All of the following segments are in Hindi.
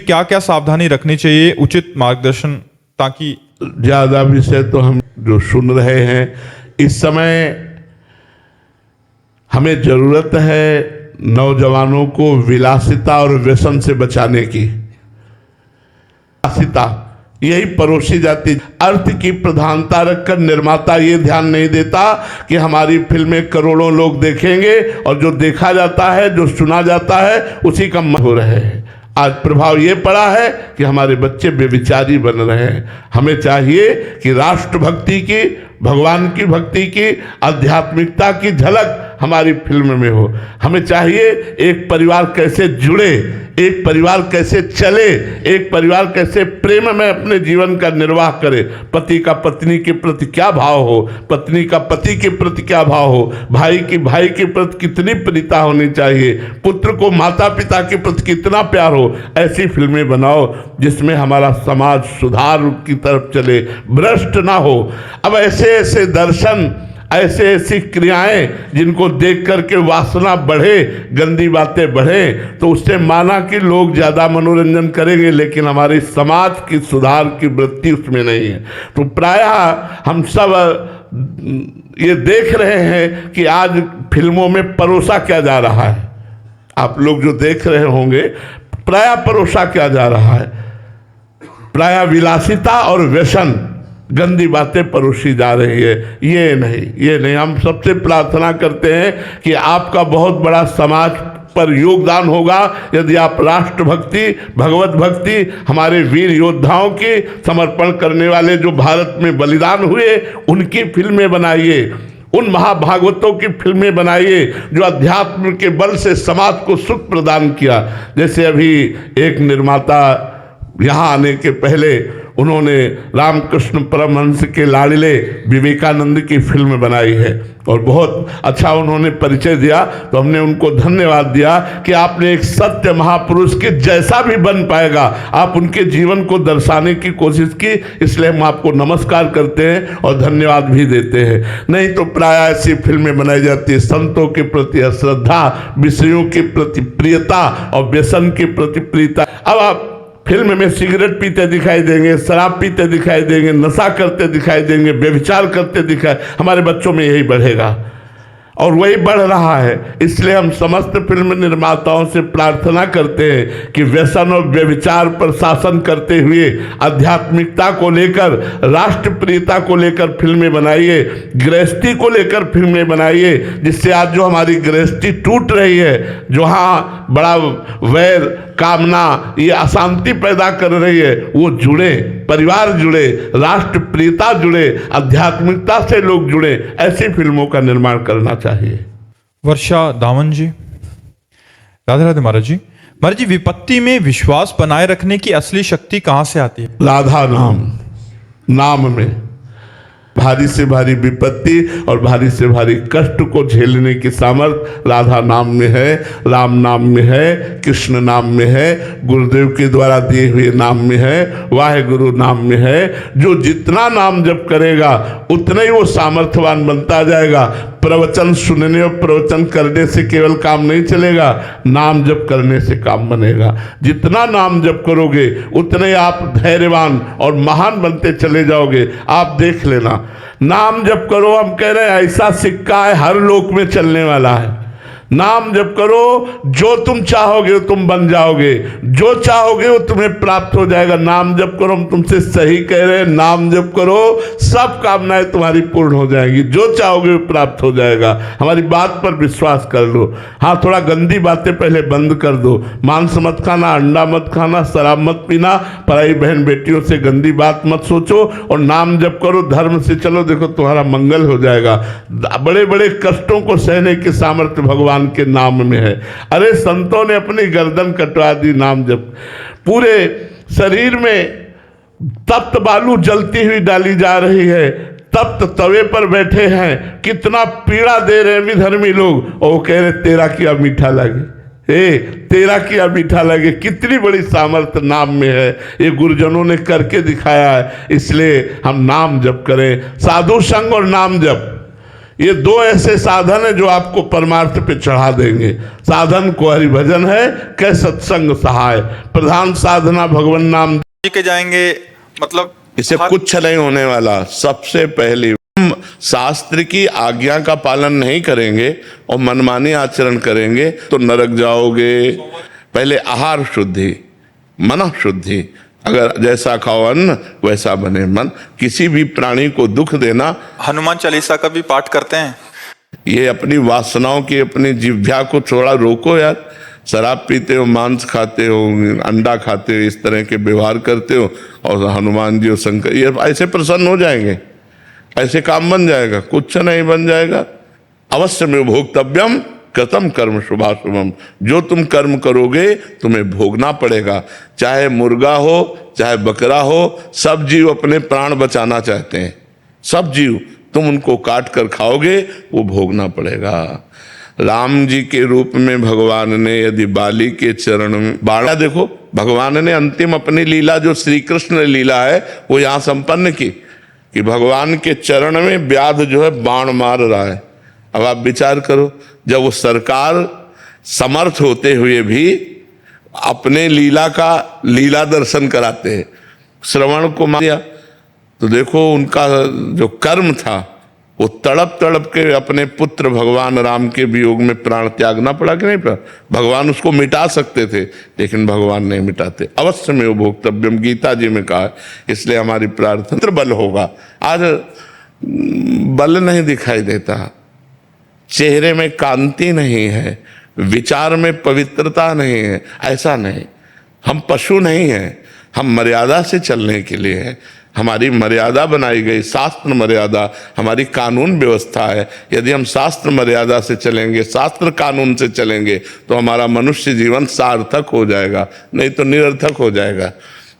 क्या क्या सावधानी रखनी चाहिए, उचित मार्गदर्शन, ताकि ज्यादा विषय तो हम जो सुन रहे हैं इस समय हमें जरूरत है नौजवानों को विलासिता और व्यसन से बचाने की। विलासिता यही परोसी जाती, अर्थ की प्रधानता रखकर निर्माता ये ध्यान नहीं देता कि हमारी फिल्में करोड़ों लोग देखेंगे और जो देखा जाता है, जो सुना जाता है, उसी का मन हो रहे हैं। आज प्रभाव ये पड़ा है कि हमारे बच्चे बेविचारी बन रहे हैं। हमें चाहिए कि राष्ट्रभक्ति की, भगवान की भक्ति की, आध्यात्मिकता की झलक हमारी फिल्म में हो। हमें चाहिए एक परिवार कैसे जुड़े, एक परिवार कैसे चले, एक परिवार कैसे प्रेम में अपने जीवन का निर्वाह करे। पति का पत्नी के प्रति क्या भाव हो, पत्नी का पति के प्रति क्या भाव हो, भाई की भाई के प्रति कितनी प्रीता होनी चाहिए, पुत्र को माता पिता के प्रति कितना प्यार हो। ऐसी फिल्में बनाओ जिसमें हमारा समाज सुधार की तरफ चले, भ्रष्ट ना हो। अब ऐसे ऐसे दर्शन, ऐसे ऐसी क्रियाएं जिनको देख करके वासना बढ़े, गंदी बातें बढ़े, तो उससे माना कि लोग ज़्यादा मनोरंजन करेंगे, लेकिन हमारे समाज की सुधार की वृत्ति उसमें नहीं है। तो प्रायः हम सब ये देख रहे हैं कि आज फिल्मों में परोसा क्या जा रहा है। आप लोग जो देख रहे होंगे प्रायः परोसा क्या जा रहा है, प्रायः विलासिता और व्यसन, गंदी बातें परोसी जा रही है। ये नहीं। हम सबसे प्रार्थना करते हैं कि आपका बहुत बड़ा समाज पर योगदान होगा यदि आप राष्ट्रभक्ति, भगवत भक्ति, हमारे वीर योद्धाओं की, समर्पण करने वाले जो भारत में बलिदान हुए, उनकी फिल्में बनाइए, उन महाभागवतों की फिल्में बनाइए जो अध्यात्म के बल से समाज को सुख प्रदान किया। जैसे अभी एक निर्माता यहाँ आने के पहले उन्होंने रामकृष्ण परमहंस के लाडले विवेकानंद की फिल्म बनाई है और बहुत अच्छा उन्होंने परिचय दिया। तो हमने उनको धन्यवाद दिया कि आपने एक सत्य महापुरुष के जैसा भी बन पाएगा, आप उनके जीवन को दर्शाने की कोशिश की, इसलिए हम आपको नमस्कार करते हैं और धन्यवाद भी देते हैं। नहीं तो प्रायः ऐसी फिल्में बनाई जाती है संतों के प्रति अश्रद्धा, विषयों के प्रति प्रियता और व्यसन के प्रति प्रियता। अब आप फिल्म में सिगरेट पीते दिखाई देंगे, शराब पीते दिखाई देंगे, नशा करते दिखाई देंगे, व्यभिचार करते दिखाई, हमारे बच्चों में यही बढ़ेगा और वही बढ़ रहा है। इसलिए हम समस्त फिल्म निर्माताओं से प्रार्थना करते हैं कि व्यसन और व्यभिचार पर शासन करते हुए आध्यात्मिकता को लेकर, राष्ट्रप्रियता को लेकर फिल्में बनाइए, गृहस्थी को लेकर फिल्में बनाइए, जिससे आज जो हमारी गृहस्थी टूट रही है, जो हाँ बड़ा वैर, कामना, ये अशांति पैदा कर रही है, वो जुड़े, परिवार जुड़े, राष्ट्रप्रियता जुड़े, आध्यात्मिकता से लोग जुड़े। ऐसी फिल्मों का निर्माण करना चाहिए। वर्षा दामन जी, राधे राधे महाराज जी। महाराज जी, विपत्ति में विश्वास बनाए रखने की असली शक्ति कहाँ से आती है? राधा नाम में भारी से भारी विपत्ति और भारी से भारी कष्ट को झेलने की सामर्थ्य राधा नाम में है, राम नाम में है, कृष्ण नाम में है, गुरुदेव के द्वारा दिए हुए नाम में है, वाहेगुरु नाम में है। जो जितना नाम जप करेगा उतना ही वो सामर्थ्यवान बनता जाएगा। प्रवचन सुनने और प्रवचन करने से केवल काम नहीं चलेगा, नाम जप करने से काम बनेगा। जितना नाम जप करोगे उतने आप धैर्यवान और महान बनते चले जाओगे। आप देख लेना, नाम जप करो, हम कह रहे हैं ऐसा सिक्का है हर लोक में चलने वाला है। नाम जप करो, जो तुम चाहोगे तुम बन जाओगे, जो चाहोगे वो तुम्हें प्राप्त हो जाएगा। नाम जप करो, हम तुमसे सही कह रहे हैं, नाम जप करो, सब कामनाएं तुम्हारी पूर्ण हो जाएंगी, जो चाहोगे वो प्राप्त हो जाएगा। हमारी बात पर विश्वास कर लो। हाँ, थोड़ा गंदी बातें पहले बंद कर दो, मांस मत खाना, अंडा मत खाना, शराब मत पीना, पराई बहन बेटियों से गंदी बात मत सोचो और नाम जप करो, धर्म से चलो, देखो तुम्हारा मंगल हो जाएगा। बड़े बड़े कष्टों को सहने की सामर्थ्य भगवान के नाम में है। अरे संतों ने अपनी गर्दन कटवा दी नाम जप, पूरे शरीर में तप्त बालू जलती हुई डाली जा रही है, तप्त तवे पर बैठे हैं, कितना पीड़ा दे रहे हैं विधर्मी लोग, और वो कह रहे तेरा किया मीठा लगे, तेरा किया मीठा लगे। कितनी बड़ी सामर्थ्य नाम में है, ये गुरुजनों ने करके दिखाया है। इसलिए हम नाम जप करें, साधु संग और नाम जप, ये दो ऐसे साधन है जो आपको परमार्थ पे चढ़ा देंगे। साधन को हरिभजन है, कै सत्संग सहाय। प्रधान साधना भगवान नाम जी के जाएंगे, मतलब इसे कुछ नहीं होने वाला। सबसे पहले हम शास्त्र की आज्ञा का पालन नहीं करेंगे और मनमानी आचरण करेंगे तो नरक जाओगे। पहले आहार शुद्धि, मन शुद्धि, अगर जैसा खाओ अन्न वैसा बने मन। किसी भी प्राणी को दुख देना, हनुमान चालीसा का भी पाठ करते हैं। ये अपनी वासनाओं की, अपनी जिह्वा को थोड़ा रोको यार। शराब पीते हो, मांस खाते हो, अंडा खाते हो, इस तरह के व्यवहार करते हो और हनुमान जी और शंकर ये ऐसे प्रसन्न हो जाएंगे, ऐसे काम बन जाएगा? कुछ नहीं बन जाएगा। अवश्य में भोक्तव्यम कृतम कर्म शुभाशुभम। जो तुम कर्म करोगे तुम्हें भोगना पड़ेगा। चाहे मुर्गा हो, चाहे बकरा हो, सब जीव अपने प्राण बचाना चाहते हैं। सब जीव, तुम उनको काट कर खाओगे वो भोगना पड़ेगा। राम जी के रूप में भगवान ने यदि बाली के चरण में बाणा, देखो भगवान ने अंतिम अपनी लीला जो श्री कृष्ण लीला है वो यहाँ संपन्न की कि भगवान के चरण में व्याध जो है बाण मार रहा है। अब आप विचार करो, जब वो सरकार समर्थ होते हुए भी अपने लीला दर्शन कराते हैं, श्रवण को मार दिया तो देखो उनका जो कर्म था वो तड़प तड़प के अपने पुत्र भगवान राम के वियोग में प्राण त्यागना पड़ा कि नहीं पड़ा? भगवान उसको मिटा सकते थे लेकिन भगवान नहीं मिटाते। अवश्य में वो भोक्तव्यम गीता जी में कहा है। इसलिए हमारी प्रार्थना बल होगा। आज बल नहीं दिखाई देता, चेहरे में कांति नहीं है, विचार में पवित्रता नहीं है। ऐसा नहीं, हम पशु नहीं हैं, हम मर्यादा से चलने के लिए हैं। हमारी मर्यादा बनाई गई, शास्त्र मर्यादा हमारी कानून व्यवस्था है। यदि हम शास्त्र मर्यादा से चलेंगे, शास्त्र कानून से चलेंगे तो हमारा मनुष्य जीवन सार्थक हो जाएगा, नहीं तो निरर्थक हो जाएगा।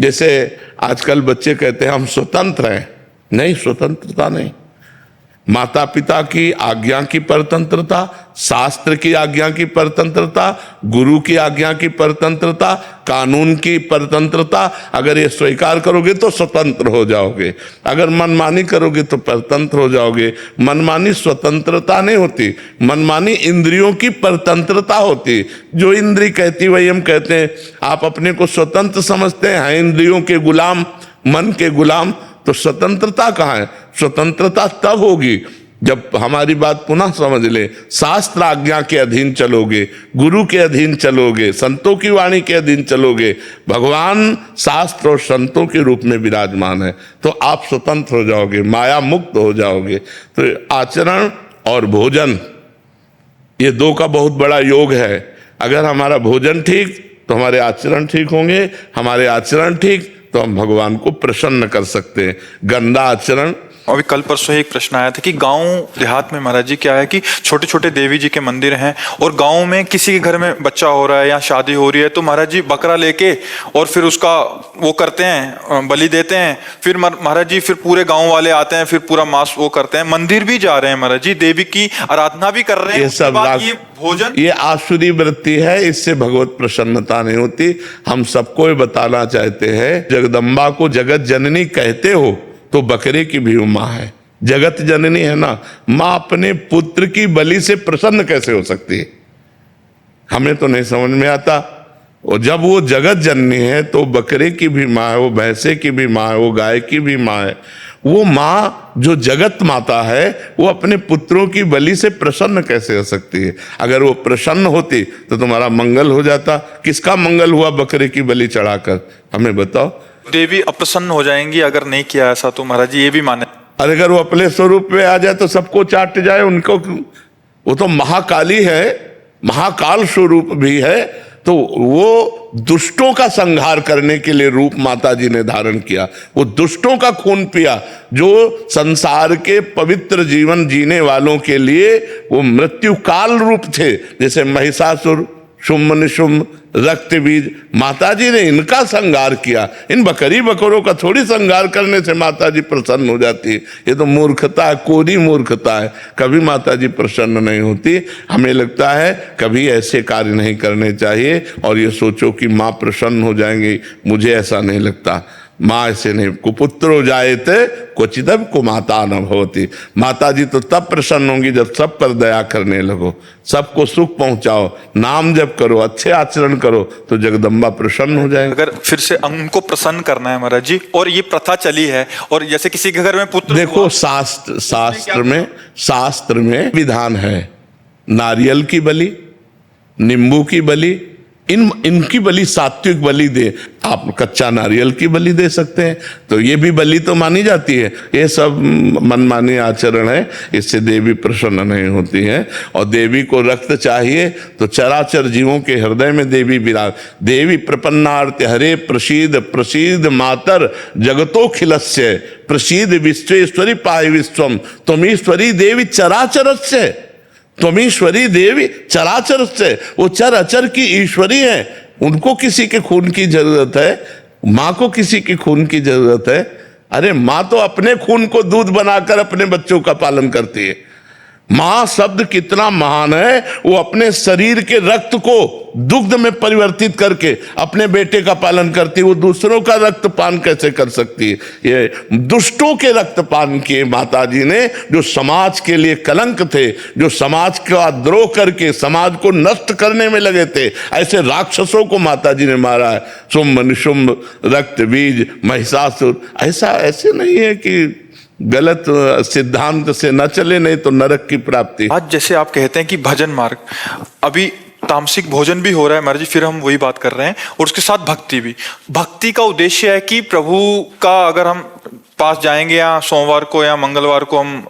जैसे आजकल बच्चे कहते हैं हम स्वतंत्र हैं। नहीं, स्वतंत्रता नहीं। माता पिता की आज्ञा की परतंत्रता, शास्त्र की आज्ञा की परतंत्रता, गुरु की आज्ञा की परतंत्रता, कानून की परतंत्रता, अगर ये स्वीकार करोगे तो स्वतंत्र हो जाओगे। अगर मनमानी करोगे तो परतंत्र हो जाओगे। मनमानी स्वतंत्रता नहीं होती, मनमानी इंद्रियों की परतंत्रता होती। जो इंद्री कहती वही हम कहते हैं। आप अपने को स्वतंत्र समझते हैं, इंद्रियों के गुलाम, मन के गुलाम, तो स्वतंत्रता कहाँ है? स्वतंत्रता तब होगी जब हमारी बात पुनः समझ ले, शास्त्र आज्ञा के अधीन चलोगे, गुरु के अधीन चलोगे, संतों की वाणी के अधीन चलोगे। भगवान शास्त्र और संतों के रूप में विराजमान है तो आप स्वतंत्र हो जाओगे, माया मुक्त हो जाओगे। तो आचरण और भोजन ये दो का बहुत बड़ा योग है। अगर हमारा भोजन ठीक तो हमारे आचरण ठीक होंगे, हमारे आचरण ठीक तो हम भगवान को प्रसन्न कर सकते हैं। गंदा आचरण, अभी कल परसों एक प्रश्न आया था कि गांव देहात में महाराज जी क्या है कि छोटे छोटे देवी जी के मंदिर हैं और गांव में किसी के घर में बच्चा हो रहा है या शादी हो रही है तो महाराज जी बकरा लेके और फिर उसका वो करते हैं, बलि देते हैं। फिर महाराज जी फिर पूरे गांव वाले आते हैं, फिर पूरा मांस वो करते हैं, मंदिर भी जा रहे हैं महाराज जी, देवी की आराधना भी कर रहे हैं। ये सब भोजन, ये आसुरी वृत्ति है, इससे भगवत प्रसन्नता नहीं होती। हम सबको ये बताना चाहते हैं, जगदम्बा को जगत जननी कहते हो तो बकरे की भी माँ है, जगत जननी है ना। माँ अपने पुत्र की बलि से प्रसन्न कैसे हो सकती है? हमें तो नहीं समझ में आता। और जब वो जगत जननी है तो बकरे की भी माँ है, वो भैंसे की भी माँ है, वो गाय की भी माँ है। वो माँ जो जगत माता है वो अपने पुत्रों की बलि से प्रसन्न कैसे हो सकती है? अगर वो प्रसन्न होती तो तुम्हारा मंगल हो जाता। किसका मंगल हुआ बकरे की बलि चढ़ाकर? हमें बताओ। देवी अप्रसन्न हो जाएंगी अगर नहीं किया ऐसा, तो महाराज जी ये भी माने। अरे अगर वो अपने स्वरूप में आ जाए तो सबको चाट जाए उनको। वो तो महाकाली है, महाकाल स्वरूप भी है, तो वो दुष्टों का संहार करने के लिए रूप माता जी ने धारण किया। वो दुष्टों का खून पिया, जो संसार के पवित्र जीवन जीने वालों के लिए वो मृत्यु काल रूप थे। जैसे महिषासुर, शुम्भ निशुम्भ, रक्त बीज, माता जी ने इनका संहार किया। इन बकरी बकरों का थोड़ी संहार करने से माता जी प्रसन्न हो जाती है। ये तो मूर्खता है, कोरी मूर्खता है। कभी माता जी प्रसन्न नहीं होती। हमें लगता है कभी ऐसे कार्य नहीं करने चाहिए और ये सोचो कि माँ प्रसन्न हो जाएंगी, मुझे ऐसा नहीं लगता। माँ ऐसे नहीं, कुपुत्रो जायते क्वचिदपि कुमाता न भवति। माता जी तो तब प्रसन्न होंगी जब सब पर दया करने लगो, सबको सुख पहुंचाओ, नाम जप करो, अच्छे आचरण करो, तो जगदम्बा प्रसन्न हो जाएगी। अगर फिर से उनको प्रसन्न करना है महाराज जी, और ये प्रथा चली है, और जैसे किसी के घर में पुत्र देखो शास्त्र में विधान है, नारियल की बलि, नींबू की बलि, इनकी बलि सात्विक बलि दे। आप कच्चा नारियल की बलि दे सकते हैं, तो ये भी बलि तो मानी जाती है। ये सब मनमानी आचरण है, इससे देवी प्रसन्न नहीं होती है। और देवी को रक्त चाहिए तो चराचर जीवों के हृदय में देवी विराज। देवी प्रपन्नार्थ हरे प्रसीद प्रसीद मातर जगतोखिलस्य प्रसीद विश्वेश्वरी पाहि विश्वम त्वमीश्वरी देवी चराचरस्य। त्वमीश्वरी देवी चराचर से, वो चर अचर की ईश्वरी है, उनको किसी के खून की जरूरत है? माँ को किसी की खून की जरूरत है? अरे माँ तो अपने खून को दूध बनाकर अपने बच्चों का पालन करती है। माँ शब्द कितना महान है, वो अपने शरीर के रक्त को दुग्ध में परिवर्तित करके अपने बेटे का पालन करती है। वो दूसरों का रक्तपान कैसे कर सकती है? ये दुष्टों के रक्तपान किए माता जी ने, जो समाज के लिए कलंक थे, जो समाज का द्रोह करके समाज को नष्ट करने में लगे थे, ऐसे राक्षसों को माता जी ने मारा है। शुंभ निशुंभ रक्त बीज महिषासुर। ऐसे नहीं है कि गलत सिद्धांत से न चले, नहीं तो नरक की प्राप्ति। आज जैसे आप कहते हैं कि भजन मार्ग, अभी तामसिक भोजन भी हो रहा है महाराज जी, फिर हम वही बात कर रहे हैं, और उसके साथ भक्ति भी। भक्ति का उद्देश्य है कि प्रभु का अगर हम पास जाएंगे या सोमवार को या मंगलवार को हम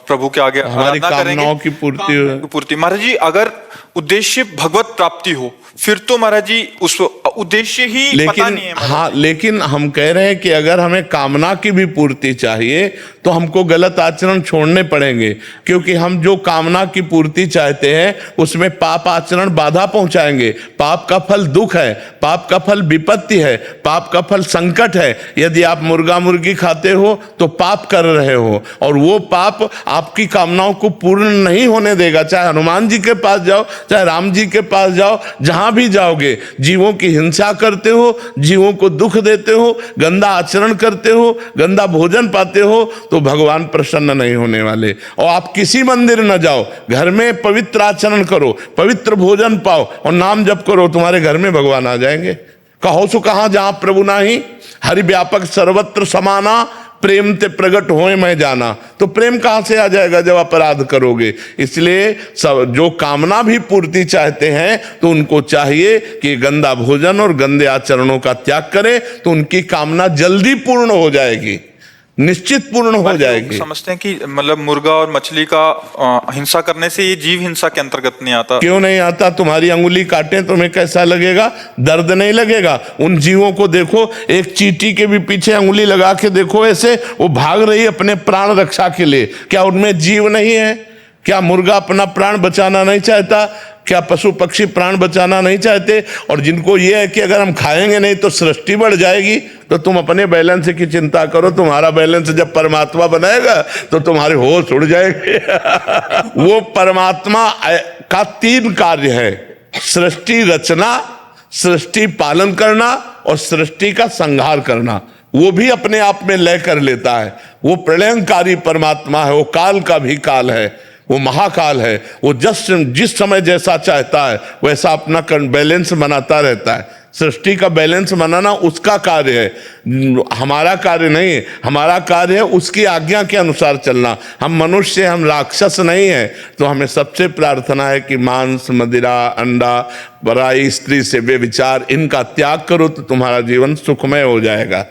प्रभु के आगे हमारी कामनाओं की पूर्ति। महाराज जी अगर उद्देश्य भगवत प्राप्ति हो, फिर तो महाराज जी उस उद्देश्य ही पता नहीं है। हाँ, लेकिन हम कह रहे हैं कि अगर हमें कामना की भी पूर्ति चाहिए तो हमको गलत आचरण छोड़ने पड़ेंगे, क्योंकि हम जो कामना की पूर्ति चाहते हैं उसमें पाप आचरण बाधा पहुंचाएंगे। पाप का फल दुख है, पाप का फल विपत्ति है, पाप का फल संकट है। यदि आप मुर्गा मुर्गी खाते हो तो पाप कर रहे हो, और वो पाप आपकी कामनाओं को पूर्ण नहीं होने देगा। चाहे हनुमान जी के पास जाओ, चाहे राम जी के पास जाओ, जहां भी जाओगे जीवों की हिंसा करते हो, जीवों को दुख देते हो, गंदा आचरण करते हो, गंदा भोजन पाते हो, तो भगवान प्रसन्न नहीं होने वाले। और आप किसी मंदिर न जाओ, घर में पवित्र आचरण करो, पवित्र भोजन पाओ और नाम जप करो, तुम्हारे घर में भगवान आ जाएंगे। कहो सो कहां जहां प्रभु नाही, हरि व्यापक सर्वत्र समाना, प्रेम ते प्रकट होए मैं जाना। तो प्रेम कहां से आ जाएगा जब अपराध करोगे? इसलिए सब जो कामना भी पूर्ति चाहते हैं तो उनको चाहिए कि गंदा भोजन और गंदे आचरणों का त्याग करें, तो उनकी कामना जल्दी पूर्ण हो जाएगी, निश्चित पूर्ण हो जाएगी। समझते हैं कि मतलब मुर्गा और मछली का हिंसा करने से ये जीव हिंसा के अंतर्गत नहीं आता। क्यों नहीं आता? तुम्हारी अंगुली काटे तुम्हें कैसा लगेगा? दर्द नहीं लगेगा? उन जीवों को देखो, एक चींटी के भी पीछे अंगुली लगा के देखो, ऐसे वो भाग रही अपने प्राण रक्षा के लिए। क्या उनमें जीव नहीं है? क्या मुर्गा अपना प्राण बचाना नहीं चाहता? क्या पशु पक्षी प्राण बचाना नहीं चाहते? और जिनको ये है कि अगर हम खाएंगे नहीं तो सृष्टि बढ़ जाएगी, तो तुम अपने बैलेंस की चिंता करो। तुम्हारा बैलेंस जब परमात्मा बनाएगा तो तुम्हारे होश उड़ जाएंगे। वो परमात्मा का 3 कार्य है: सृष्टि रचना, सृष्टि पालन करना और सृष्टि का संहार करना। वो भी अपने आप में लय कर लेता है। वो प्रलयंकारी परमात्मा है, वो काल का भी काल है, वो महाकाल है। वो जिस समय जैसा चाहता है वैसा अपना बैलेंस बनाता रहता है। सृष्टि का बैलेंस बनाना उसका कार्य है, हमारा कार्य नहीं है। हमारा कार्य है उसकी आज्ञा के अनुसार चलना। हम मनुष्य, हम राक्षस नहीं है। तो हमें सबसे प्रार्थना है कि मांस, मदिरा, अंडा, पराई स्त्री से बेविचार, इनका त्याग करो तो तुम्हारा जीवन सुखमय हो जाएगा।